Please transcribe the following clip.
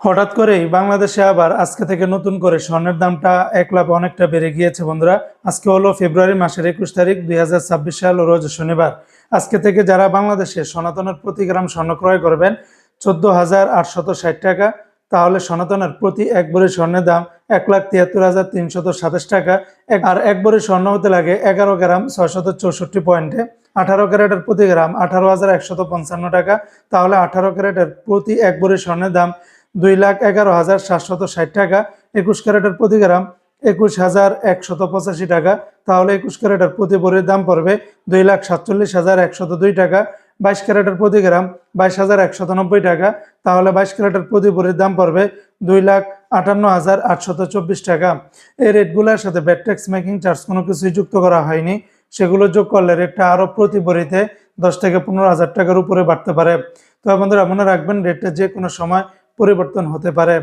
হঠাৎ করেই বাংলাদেশে আবার আজকে থেকে নতুন করে স্বর্ণের দামটা এক লাফে অনেকটা বেড়ে গিয়েছে বন্ধুরা। আজকে হলো ফেব্রুয়ারি মাসের 21 তারিখ 2026 সাল, রোজ শনিবার। আজকে থেকে যারা বাংলাদেশে সনাতনের প্রতি গ্রাম স্বর্ণ ক্রয় করবেন 14,860 টাকা, তাহলে সনাতনের প্রতি এক ভরি স্বর্ণের দাম 1,73,327 টাকা। আর এক ভরি স্বর্ণ হতে লাগে 11 গ্রাম 664 পয়েন্টে। 18 ক্যারেটের প্রতি গ্রাম 18,155 টাকা, তাহলে 18 ক্যারেটের প্রতি এক ভরি স্বর্ণের দাম 2,11,760 টাকা। 21 ক্যারেটের প্রতি গ্রাম 21,185 টাকা, তাহলে 21 ক্যারেটের প্রতি ভরির দাম পড়বে 2,47,102 টাকা। 22 ক্যারেটের প্রতি গ্রাম 22,190 টাকা, তাহলে 22 ক্যারেটের প্রতি ভরির দাম পড়বে 2,58,824 টাকা। এই রেটগুলোর সাথে ভ্যাট ট্যাক্স মেকিং চার্জ কোনো কিছুই যুক্ত করা হয়নি। সেগুলো যোগ করলে রেটটা আরও প্রতি ভরিতে 10 থেকে 15,000 টাকার উপরে বাড়তে পারে। তো বন্ধুরা মনে রাখবেন, রেটটা যে কোনো সময় পরিবর্তন হতে পারে।